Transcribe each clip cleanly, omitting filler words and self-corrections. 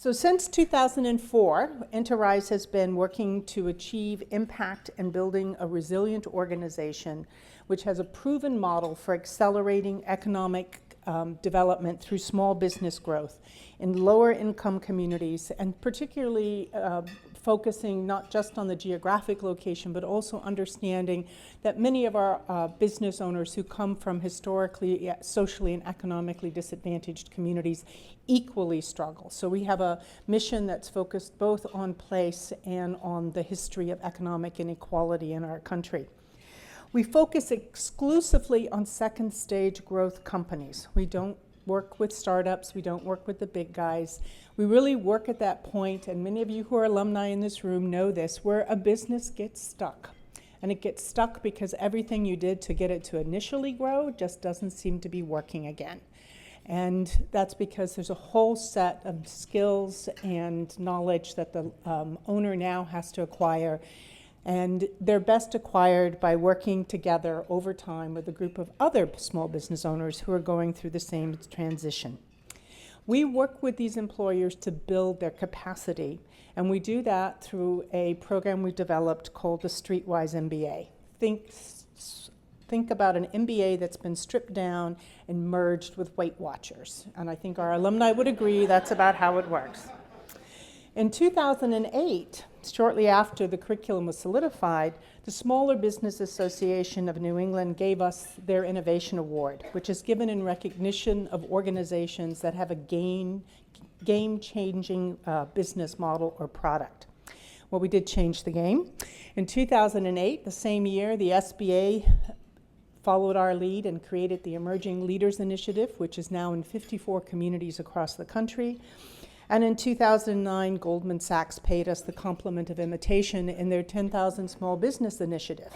So since 2004, Interie has been working to achieve impact and building a resilient organization which has a proven model for accelerating economic development through small business growth in lower income communities, and particularly focusing not just on the geographic location, but also understanding that many of our business owners who come from historically, socially, and economically disadvantaged communities equally struggle. So we have a mission that's focused both on place and on the history of economic inequality in our country. We focus exclusively on second stage growth companies. We don't work with startups, we don't work with the big guys. We really work at that point, and many of you who are alumni in this room know this, where a business gets stuck. And it gets stuck because everything you did to get it to initially grow just doesn't seem to be working again. And that's because there's a whole set of skills and knowledge that the owner now has to acquire. And they're best acquired by working together over time with a group of other small business owners who are going through the same transition. We work with these employers to build their capacity, and we do that through a program we developed called the Streetwise MBA. Think about an MBA that's been stripped down and merged with Weight Watchers. And I think our alumni would agree that's about how it works. In 2008, shortly after the curriculum was solidified, the Smaller Business Association of New England gave us their Innovation Award, which is given in recognition of organizations that have a game-changing business model or product. Well, we did change the game. In 2008, the same year, the SBA followed our lead and created the Emerging Leaders Initiative, which is now in 54 communities across the country. And in 2009, Goldman Sachs paid us the compliment of imitation in their 10,000 Small Business Initiative.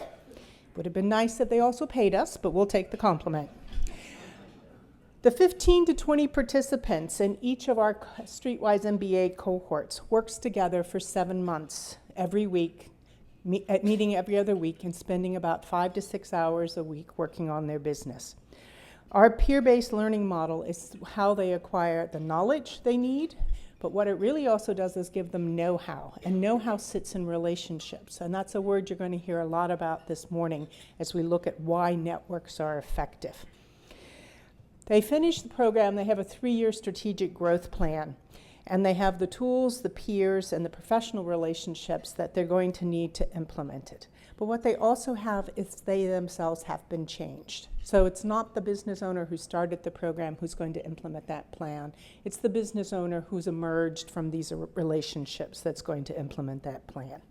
Would have been nice if they also paid us, but we'll take the compliment. The 15 to 20 participants in each of our Streetwise MBA cohorts works together for 7 months every week, meeting every other week and spending about 5 to 6 hours a week working on their business. Our peer-based learning model is how they acquire the knowledge they need, but what it really also does is give them know-how, and know-how sits in relationships, and that's a word you're going to hear a lot about this morning as we look at why networks are effective. They finish the program, they have a 3-year strategic growth plan, and they have the tools, the peers, and the professional relationships that they're going to need to implement it. But what they also have is they themselves have been changed. So it's not the business owner who started the program who's going to implement that plan. It's the business owner who's emerged from these relationships that's going to implement that plan.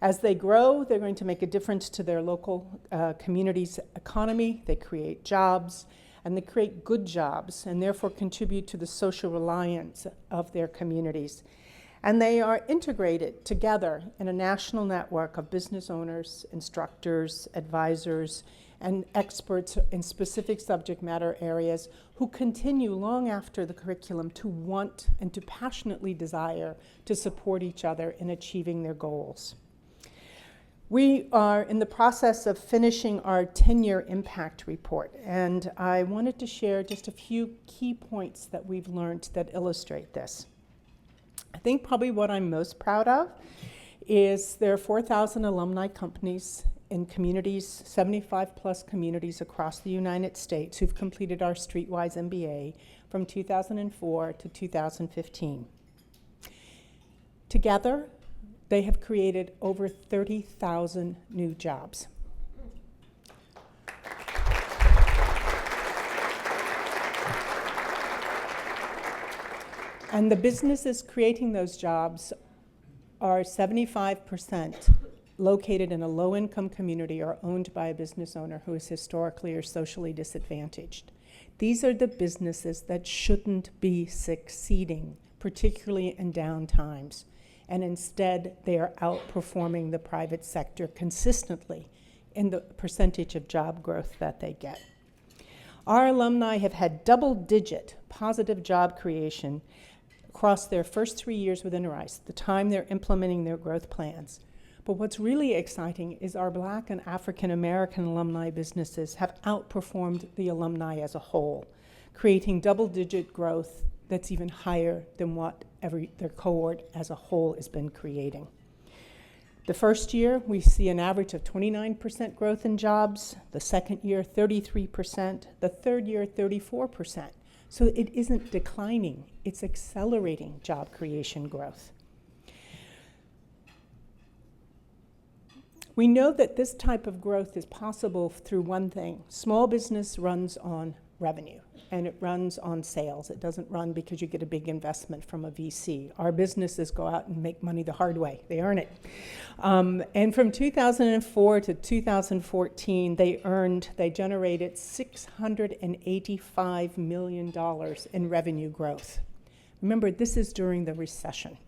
As they grow, they're going to make a difference to their local community's economy. They create jobs, and they create good jobs, and therefore contribute to the social reliance of their communities. And they are integrated together in a national network of business owners, instructors, advisors, and experts in specific subject matter areas who continue long after the curriculum to want and to passionately desire to support each other in achieving their goals. We are in the process of finishing our 10-year impact report, and I wanted to share just a few key points that we've learned that illustrate this. I think probably what I'm most proud of is there are 4,000 alumni companies in communities, 75 plus communities across the United States who've completed our Streetwise MBA from 2004 to 2015. Together, they have created over 30,000 new jobs. And the businesses creating those jobs are 75% located in a low-income community or owned by a business owner who is historically or socially disadvantaged. These are the businesses that shouldn't be succeeding, particularly in down times. And instead, they are outperforming the private sector consistently in the percentage of job growth that they get. Our alumni have had double-digit positive job creation across their first 3 years with Interie, the time they're implementing their growth plans. But what's really exciting is our Black and African American alumni businesses have outperformed the alumni as a whole, creating double-digit growth that's even higher than what their cohort as a whole has been creating. The first year, we see an average of 29% growth in jobs. The second year, 33%. The third year, 34%. So it isn't declining, it's accelerating job creation growth. We know that this type of growth is possible through one thing. Small business runs on revenue, and it runs on sales. It doesn't run because you get a big investment from a VC. Our businesses go out and make money the hard way. They earn it. And from 2004 to 2014, they generated $685 million in revenue growth. Remember, this is during the recession.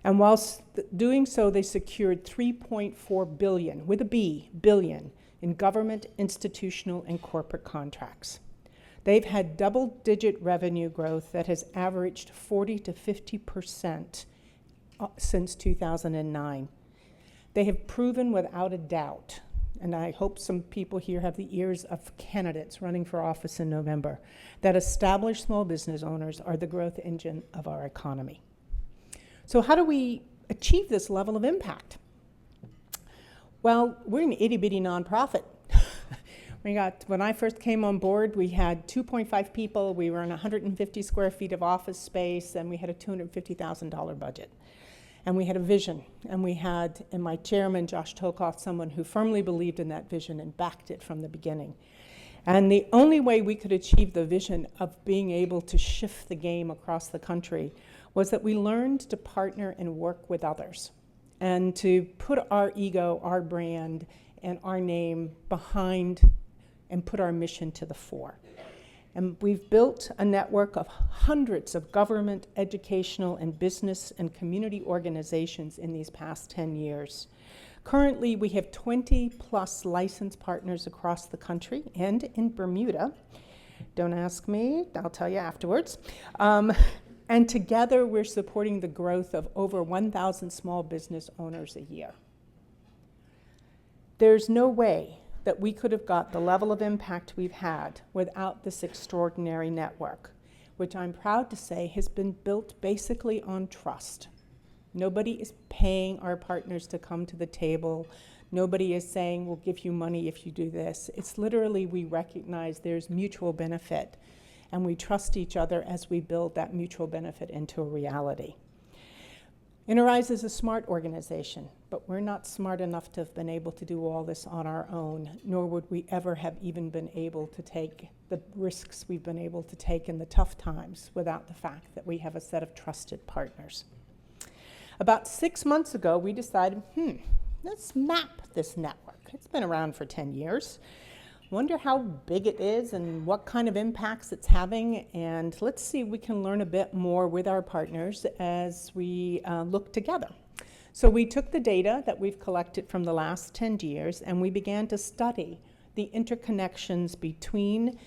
And whilst doing so, they secured $3.4 billion, with a B, billion, in government, institutional, and corporate contracts. They've had double-digit revenue growth that has averaged 40 to 50% since 2009. They have proven without a doubt, and I hope some people here have the ears of candidates running for office in November, that established small business owners are the growth engine of our economy. So how do we achieve this level of impact? Well, we're an itty-bitty nonprofit. When I first came on board, we had 2.5 people, we were in 150 square feet of office space, and we had a $250,000 budget. And we had a vision, and we had, and my chairman, Josh Tokoff, someone who firmly believed in that vision and backed it from the beginning. And the only way we could achieve the vision of being able to shift the game across the country was that we learned to partner and work with others, and to put our ego, our brand, and our name behind and put our mission to the fore. And we've built a network of hundreds of government, educational, and business and community organizations in these past 10 years. Currently, we have 20 plus licensed partners across the country and in Bermuda. Don't ask me, I'll tell you afterwards. And together, we're supporting the growth of over 1,000 small business owners a year. There's no way that we could have got the level of impact we've had without this extraordinary network, which I'm proud to say has been built basically on trust. Nobody is paying our partners to come to the table. Nobody is saying, we'll give you money if you do this. It's literally, we recognize there's mutual benefit, and we trust each other as we build that mutual benefit into a reality. Interie is a smart organization, but we're not smart enough to have been able to do all this on our own, nor would we ever have even been able to take the risks we've been able to take in the tough times without the fact that we have a set of trusted partners. About 6 months ago, we decided, let's map this network. It's been around for 10 years. Wonder how big it is and what kind of impacts it's having, and let's see if we can learn a bit more with our partners as we look together. So we took the data that we've collected from the last 10 years, and we began to study the interconnections between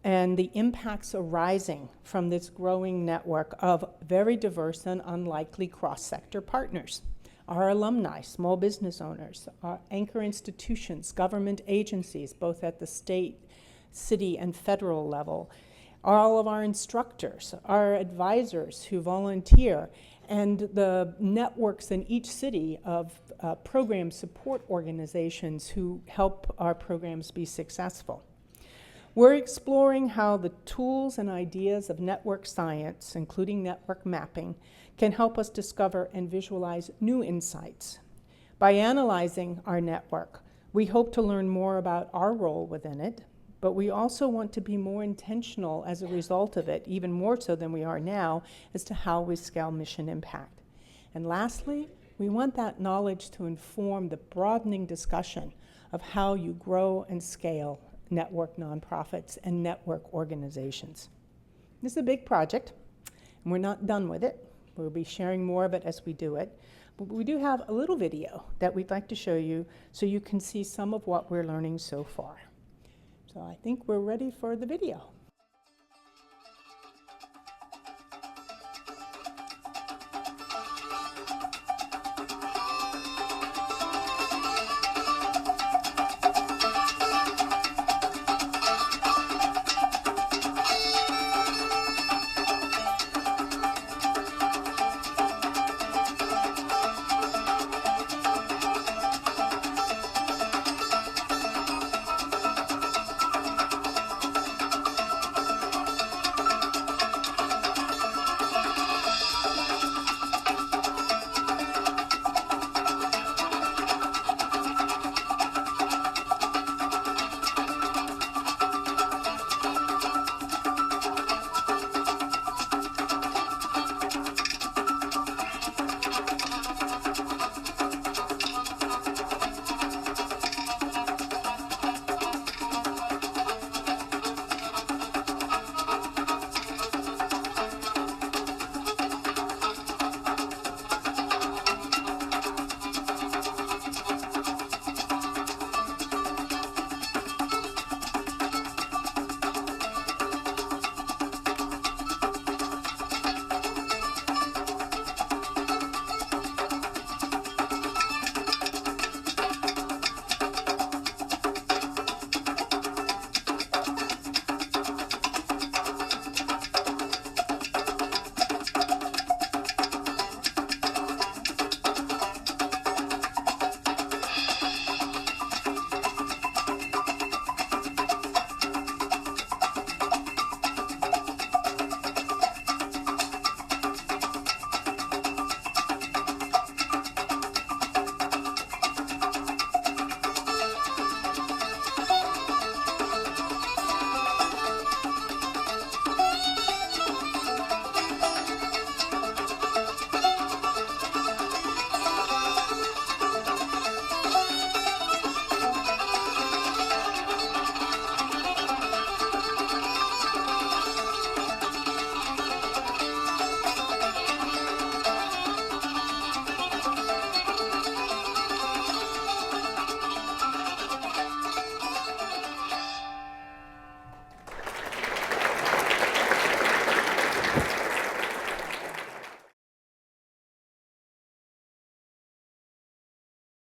and the impacts arising from this growing network of very diverse and unlikely cross-sector partners. Our alumni, small business owners, our anchor institutions, government agencies, both at the state, city, and federal level, all of our instructors, our advisors who volunteer, and the networks in each city of program support organizations who help our programs be successful. We're exploring how the tools and ideas of network science, including network mapping, can help us discover and visualize new insights. By analyzing our network, we hope to learn more about our role within it, but we also want to be more intentional as a result of it, even more so than we are now, as to how we scale mission impact. And lastly, we want that knowledge to inform the broadening discussion of how you grow and scale network nonprofits and network organizations. This is a big project, and we're not done with it. We'll be sharing more of it as we do it. But we do have a little video that we'd like to show you so you can see some of what we're learning so far. So I think we're ready for the video.